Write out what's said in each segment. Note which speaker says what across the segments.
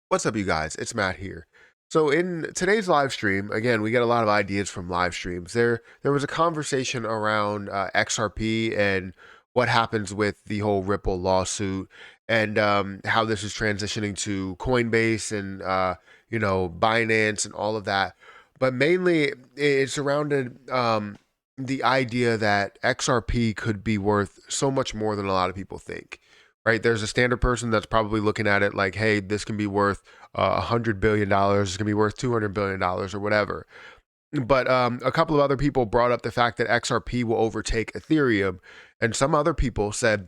Speaker 1: What's up, you guys? It's Matt here. So in today's live stream, again, we get a lot of ideas from live streams. There was a conversation around XRP and what happens with the whole Ripple lawsuit and how this is transitioning to Coinbase and Binance and all of that. But mainly, it surrounded the idea that XRP could be worth so much more than a lot of people think, right? There's a standard person that's probably looking at it like, hey, this can be worth $100 billion, it's going to be worth $200 billion or whatever. But a couple of other people brought up the fact that XRP will overtake Ethereum, and some other people said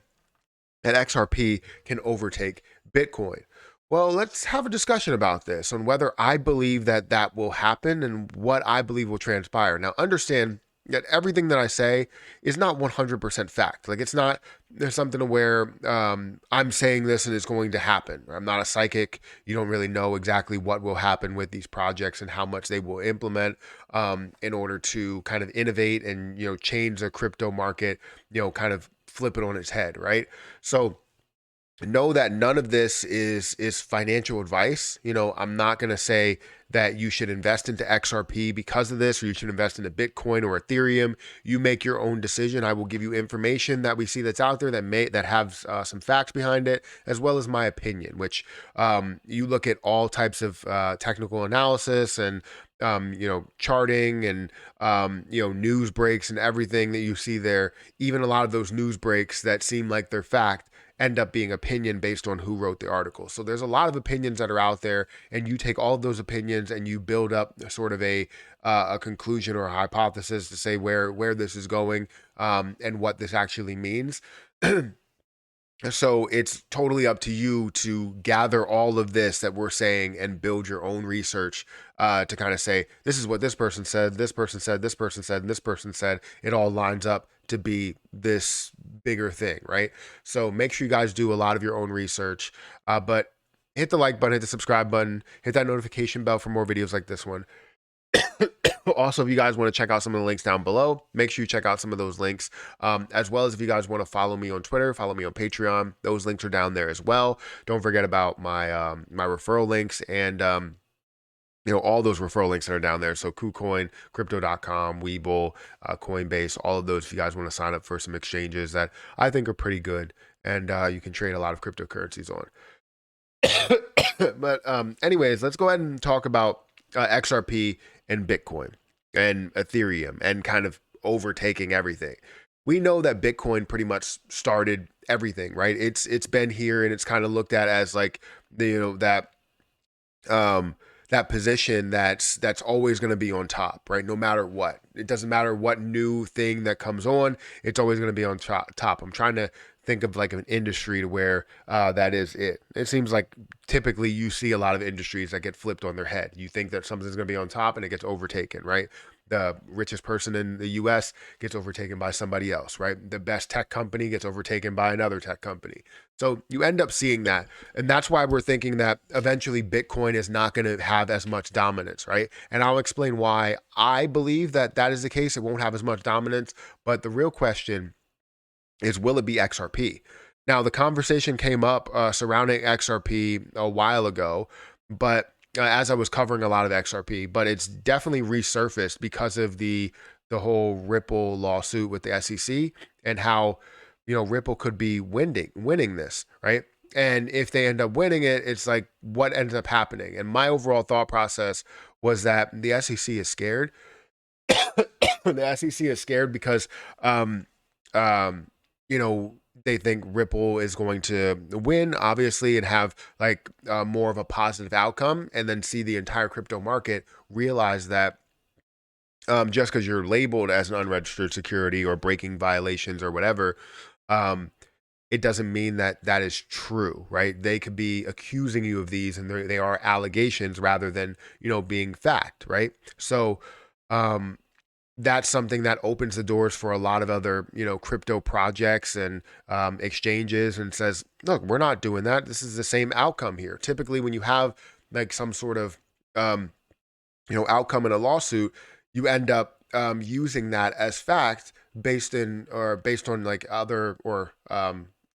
Speaker 1: that XRP can overtake Bitcoin. Well, let's have a discussion about this on whether I believe that that will happen and what I believe will transpire. Now, understand that everything that I say is not 100% fact. Like, it's not, there's something where I'm saying this and it's going to happen. I'm not a psychic. You don't really know exactly what will happen with these projects and how much they will implement in order to kind of innovate and, change the crypto market, kind of flip it on its head, right? So, know that none of this is financial advice. I'm not going to say that you should invest into XRP because of this, or you should invest into Bitcoin or Ethereum. You make your own decision. I will give you information that we see that's out there that have some facts behind it, as well as my opinion. Which you look at all types of technical analysis and charting and news breaks and everything that you see there. Even a lot of those news breaks that seem like they're fact end up being opinion based on who wrote the article. So there's a lot of opinions that are out there, and you take all of those opinions and you build up sort of a conclusion or a hypothesis to say where this is going and what this actually means. So it's totally up to you to gather all of this that we're saying and build your own research to kind of say, this is what this person said, this person said, this person said, and this person said. It all lines up to be this bigger thing, right? So make sure you guys do a lot of your own research, but hit the like button, hit the subscribe button, hit that notification bell for more videos like this one. Also, if you guys want to check out some of the links down below, make sure you check out some of those links. As well as if you guys want to follow me on Twitter, follow me on Patreon, those links are down there as well. Don't forget about my referral links and all those referral links that are down there. So KuCoin, Crypto.com, Webull, Coinbase, all of those. If you guys want to sign up for some exchanges that I think are pretty good, and you can trade a lot of cryptocurrencies on. But anyways, let's go ahead and talk about XRP and Bitcoin and Ethereum and kind of overtaking everything. We know that Bitcoin pretty much started everything, right? It's been here and it's kind of looked at as like um that position that's always going to be on top, right? No matter what. It doesn't matter what new thing that comes on, it's always going to be on top. I'm trying to think of like an industry to where that is it. It seems like typically you see a lot of industries that get flipped on their head. You think that something's going to be on top and it gets overtaken, right? The richest person in the US gets overtaken by somebody else, right? The best tech company gets overtaken by another tech company. So you end up seeing that. And that's why we're thinking that eventually Bitcoin is not going to have as much dominance, right? And I'll explain why I believe that that is the case. It won't have as much dominance. But the real question is, will it be XRP? Now, the conversation came up surrounding XRP a while ago, but as I was covering a lot of XRP, but it's definitely resurfaced because of the whole Ripple lawsuit with the SEC and how Ripple could be winning this, right? And if they end up winning it, it's like what ends up happening. And my overall thought process was that the SEC is scared. The SEC is scared because um, they think Ripple is going to win, obviously, and have like more of a positive outcome, and then see the entire crypto market realize that just because you're labeled as an unregistered security or breaking violations or whatever, um, it doesn't mean that that is true, right? They could be accusing you of these, and they are allegations rather than being fact, right? So, um, that's something that opens the doors for a lot of other crypto projects and exchanges, and says, look, we're not doing that. This is the same outcome here. Typically when you have like some sort of um, outcome in a lawsuit, you end up using that as fact based on like other or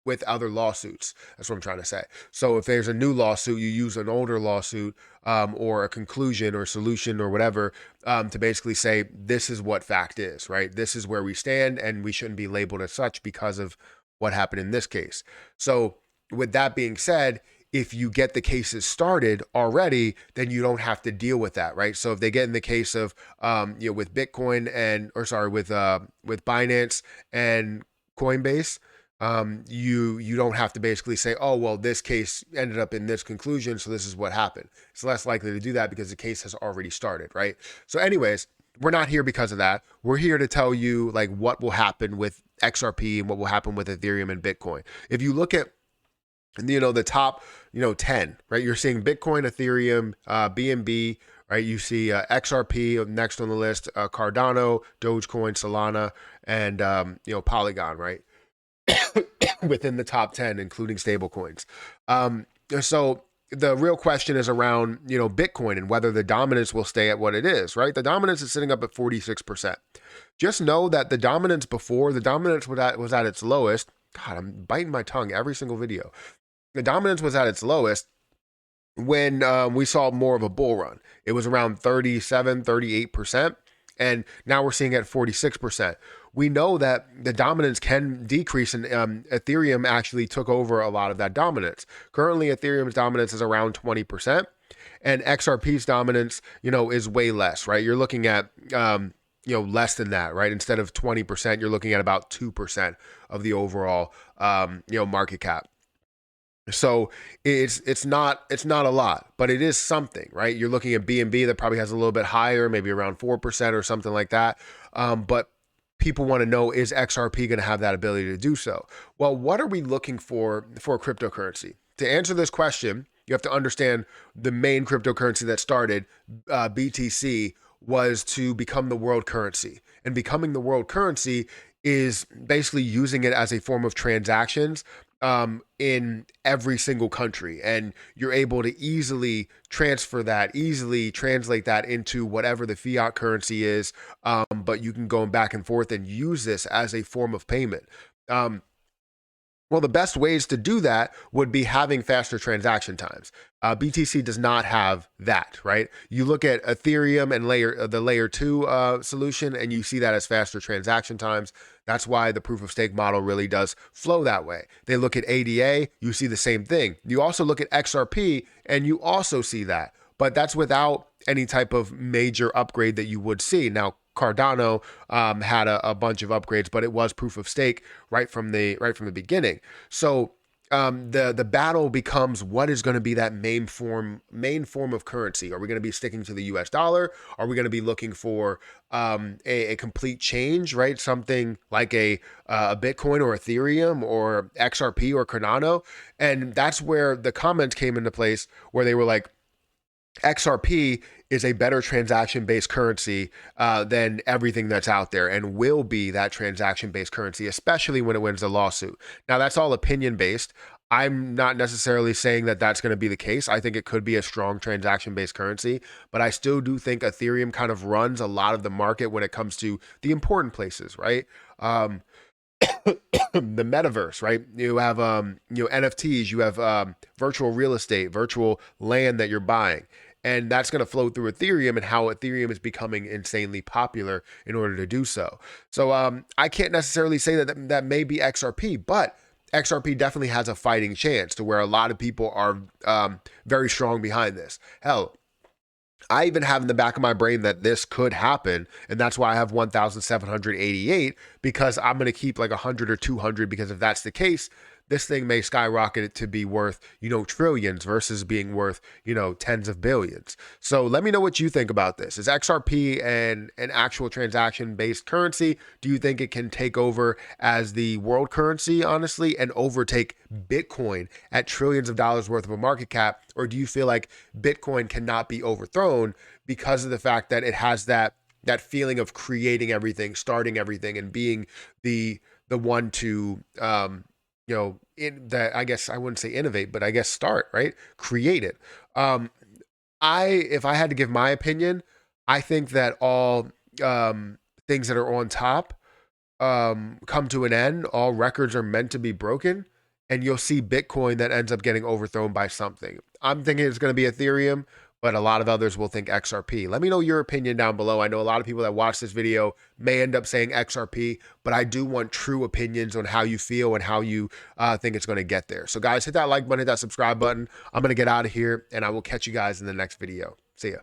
Speaker 1: with other lawsuits. That's what I'm trying to say. So if there's a new lawsuit, you use an older lawsuit or a conclusion or solution or whatever to basically say this is what fact is, right? This is where we stand, and we shouldn't be labeled as such because of what happened in this case. So with that being said, if you get the cases started already, then you don't have to deal with that, right? So if they get in the case of, with Bitcoin with Binance and Coinbase, you don't have to basically say, oh, well, this case ended up in this conclusion, so this is what happened. It's less likely to do that because the case has already started, right? So anyways, we're not here because of that. We're here to tell you like what will happen with XRP and what will happen with Ethereum and Bitcoin. If you look at the top 10, right, you're seeing Bitcoin, Ethereum, BNB, right? You see XRP next on the list, Cardano, Dogecoin, Solana, and Polygon, right? Within the top 10, including stablecoins. So the real question is around, Bitcoin and whether the dominance will stay at what it is, right? The dominance is sitting up at 46%. Just know that the dominance was at its lowest. God, I'm biting my tongue every single video. The dominance was at its lowest when we saw more of a bull run. It was around 37, 38%. And now we're seeing at 46%. We know that the dominance can decrease, and Ethereum actually took over a lot of that dominance. Currently, Ethereum's dominance is around 20%, and XRP's dominance, is way less, right? You're looking at, less than that, right? Instead of 20%, you're looking at about 2% of the overall, market cap. So it's not a lot, but it is something, right? You're looking at BNB that probably has a little bit higher, maybe around 4% or something like that. But people want to know, is XRP going to have that ability to do so? Well, what are we looking for cryptocurrency? To answer this question, you have to understand the main cryptocurrency that started, BTC, was to become the world currency. And becoming the world currency is basically using it as a form of transactions in every single country. And you're able to easily translate that into whatever the fiat currency is. But you can go back and forth and use this as a form of payment. Well, the best ways to do that would be having faster transaction times. BTC does not have that, right? You look at Ethereum and the layer 2 solution, and you see that as faster transaction times. That's why the proof of stake model really does flow that way. They look at ADA, you see the same thing. You also look at XRP, and you also see that. But that's without any type of major upgrade that you would see. Now, Cardano had a bunch of upgrades, but it was proof of stake right from the beginning. So the battle becomes, what is going to be that main form of currency? Are we going to be sticking to the US dollar? Are we going to be looking for a complete change, right? Something like a Bitcoin or Ethereum or XRP or Cardano? And that's where the comments came into place, where they were like, XRP is a better transaction-based currency than everything that's out there, and will be that transaction-based currency, especially when it wins a lawsuit. Now, that's all opinion-based. I'm not necessarily saying that that's going to be the case. I think it could be a strong transaction-based currency, but I still do think Ethereum kind of runs a lot of the market when it comes to the important places, right? The metaverse, right? You have NFTs, you have virtual real estate, virtual land that you're buying. And that's going to flow through Ethereum, and how Ethereum is becoming insanely popular in order to do so. So I can't necessarily say that may be XRP, but XRP definitely has a fighting chance, to where a lot of people are very strong behind this. Hell, I even have in the back of my brain that this could happen, and that's why I have 1,788, because I'm going to keep like 100 or 200, because if that's the case, this thing may skyrocket it to be worth, trillions versus being worth, tens of billions. So let me know what you think about this. Is XRP an actual transaction-based currency? Do you think it can take over as the world currency, honestly, and overtake Bitcoin at trillions of dollars worth of a market cap? Or do you feel like Bitcoin cannot be overthrown because of the fact that it has that feeling of creating everything, starting everything, and being the one to in that, I guess I wouldn't say innovate, but I guess start, right? Create it. If I had to give my opinion, I think that all things that are on top come to an end. All records are meant to be broken. and you'll see Bitcoin that ends up getting overthrown by something. I'm thinking it's going to be Ethereum, but a lot of others will think XRP. Let me know your opinion down below. I know a lot of people that watch this video may end up saying XRP, but I do want true opinions on how you feel and how you think it's going to get there. So guys, hit that like button, hit that subscribe button. I'm going to get out of here, and I will catch you guys in the next video. See ya.